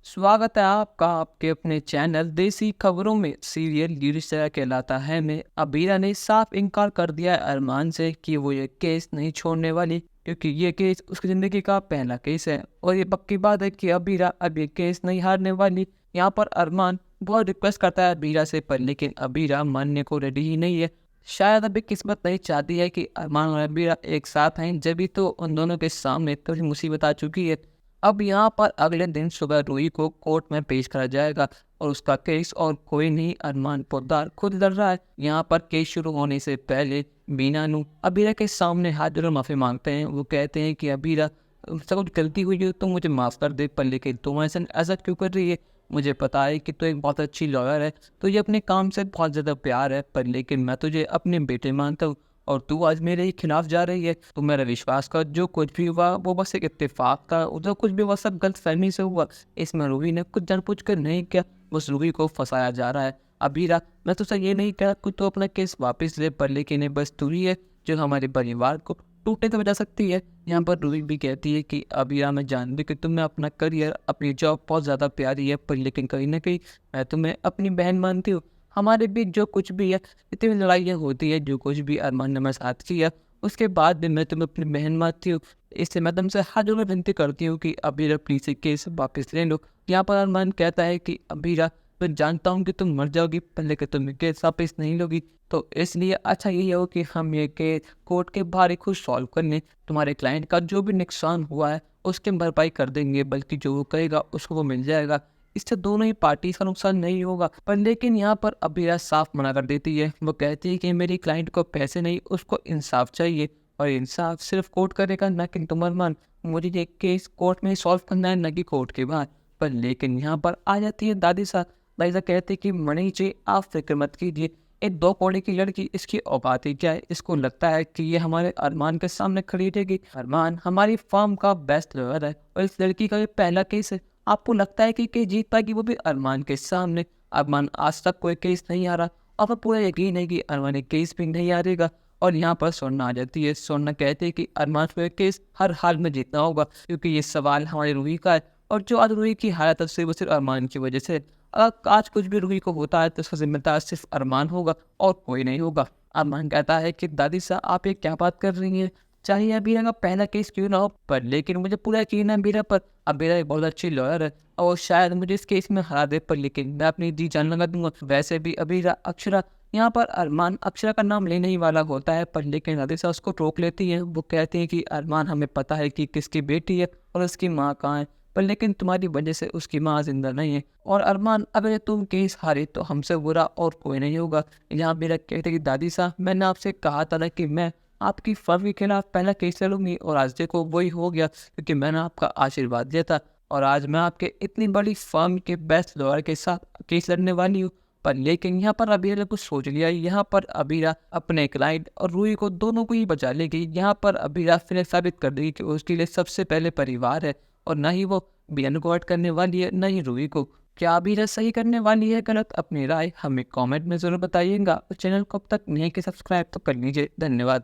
स्वागत है आपका आपके अपने चैनल देसी खबरों में। सीरियल ये रिश्ता कहलाता है में अबीरा ने साफ इनकार कर दिया है अरमान से कि वो ये केस नहीं छोड़ने वाली, क्योंकि ये केस उसकी ज़िंदगी का पहला केस है और ये पक्की बात है कि अबीरा अब ये केस नहीं हारने वाली। यहाँ पर अरमान बहुत रिक्वेस्ट करता है अबीरा से, पर लेकिन अबीरा मानने को रेडी ही नहीं है। शायद अभी किस्मत नहीं चाहती है कि अरमान और अबीरा एक साथ आएँ, जब तो उन दोनों के सामने थोड़ी मुसीबत आ चुकी है। अब यहाँ पर अगले दिन सुबह रूही को कोर्ट में पेश करा जाएगा और उसका केस और कोई नहीं अरमान पोद्दार खुद लड़ रहा है। यहाँ पर केस शुरू होने से पहले बीना नू अबीरा के सामने हाथ जोड़कर माफ़ी मांगते हैं। वो कहते हैं कि अबीरा मुझसे कुछ गलती हुई है तो मुझे माफ़ कर दे, पर लेकिन तुम ऐसा क्यों कर रही है? मुझे पता है कि तू एक बहुत अच्छी लॉयर है, तुझे अपने काम से बहुत ज़्यादा प्यार है, पर लेकिन मैं तुझे अपने बेटे मानता हूँ और तू आज मेरे ही खिलाफ जा रही है। तू मेरा विश्वास कर, जो कुछ भी हुआ वो बस एक इत्तेफाक था, उधर कुछ भी हुआ सब गलतफहमी से हुआ। इसमें रूही ने कुछ जानबूझकर नहीं किया, बस रूही को फंसाया जा रहा है। अबीरा, मैं तुझसे ये नहीं कहा कि तू अपना केस वापस ले, पर लेकिन ये बस तू ही है जो हमारे परिवार को टूटने से बचा सकती है। यहाँ पर रूही भी कहती है कि अबीरा, मैं जानती कि तुम्हें अपना करियर अपनी जॉब बहुत ज़्यादा प्यारी है, पर लेकिन कहीं ना कहीं मैं तुम्हें अपनी बहन मानती हूँ। हमारे बीच जो कुछ भी है, इतनी लड़ाइयाँ होती है, जो कुछ भी अरमान ने मेरे साथ किया उसके बाद भी मैं तुम्हें अपनी बहन मानती हूँ। इससे मैं तुमसे हाथ जोड़ विनती करती हूँ कि अबीरा प्लीज से केस वापस ले लो। यहाँ पर अरमान कहता है कि अबीरा, मैं जानता हूँ कि तुम मर जाओगी, पर लेकिन तुम केस वापस नहीं लोगी, तो इसलिए अच्छा यही हो कि हम ये केस कोर्ट के बाहर ही खुद सॉल्व कर लें। तुम्हारे क्लाइंट का जो भी नुकसान हुआ है उसकी भरपाई कर देंगे, बल्कि जो वो कहेगा उसको वो मिल जाएगा। इससे दोनों ही पार्टी का नुकसान नहीं होगा। पर लेकिन यहाँ पर अबीरा साफ मना कर देती है। वो कहती है कि मेरी क्लाइंट को पैसे नहीं, उसको इंसाफ चाहिए, और इंसाफ सिर्फ कोर्ट करेगा, ना कि तुम अरमान। मुझे ये केस कोर्ट में सॉल्व करना है, न कि कोर्ट के बाहर। पर लेकिन यहाँ पर आ जाती है दादी साहब। दादी साहब कहती है कि मणि जी, आप फिक्र मत कीजिए, ये 2 कौड़ी की लड़की, इसकी औकात ही क्या है? इसको लगता है कि ये हमारे अरमान के सामने खड़ी रहेगी। अरमान हमारी फर्म का बेस्ट लॉयर है और इस लड़की का ये पहला केस है। आपको लगता है कि जीत पाएगी, वो भी अरमान के सामने? अरमान आज तक कोई केस नहीं हारा और पूरा यकीन है कि अरमान एक केस भी नहीं हारेगा। और यहाँ पर स्वर्णा आ जाती है। स्वर्णा कहते हैं कि अरमान को ये केस हर हाल में जीतना होगा, क्योंकि ये सवाल हमारी रूही का है, और जो आज रूही की हालत है वो सिर्फ अरमान की वजह से। अगर आज कुछ भी रूही को होता है तो उसका जिम्मेदार सिर्फ अरमान होगा और कोई नहीं होगा। अरमान कहता है कि दादी साहब, आप ये क्या बात कर रही हैं? चाहे अबीरा का पहला केस क्यों ना हो, पर लेकिन मुझे पूरा यकीन है अबीरा पर। अबीरा एक बहुत अच्छी लॉयर है और शायद मुझे इस केस में हरा दे, पर लेकिन मैं अपनी जी जान लगा दूंगा। वैसे भी अबीरा अक्षरा, यहाँ पर अरमान अक्षरा का नाम लेने ही वाला होता है, पर लेकिन राधिका उसको रोक लेती है। वो कहती है कि अरमान, हमें पता है कि किसकी बेटी है और उसकी माँ कहाँ है, पर लेकिन तुम्हारी वजह से उसकी माँ जिंदा नहीं है। और अरमान, अगर तुम केस हारे तो हमसे बुरा और कोई नहीं होगा। यहाँ मेरा कहते कि दादी साहब, मैंने आपसे कहा था ना कि मैं आपकी फर्म के खिलाफ पहला केस लड़ूंगी, और आज देखो वही हो गया, क्योंकि मैंने आपका आशीर्वाद दिया था। और आज मैं आपके इतनी बड़ी फर्म के बेस्ट लॉयर के साथ केस लड़ने वाली हूँ। पर लेकिन यहाँ पर अबीरा ने कुछ सोच लिया। यहाँ पर अबीरा अपने क्लाइंट और रूही को दोनों को ही बचा लेगी। यहाँ पर अबीरा फिर साबित कर देगी कि उसके लिए सबसे पहले परिवार है, और ना ही वो बियन को हर्ट करने वाली है, ना ही रूही को। क्या अबीरा सही करने वाली है गलत? अपनी राय हमें कमेंट में ज़रूर बताइएगा। और चैनल को अब तक नहीं कि सब्सक्राइब तो कर लीजिए। धन्यवाद।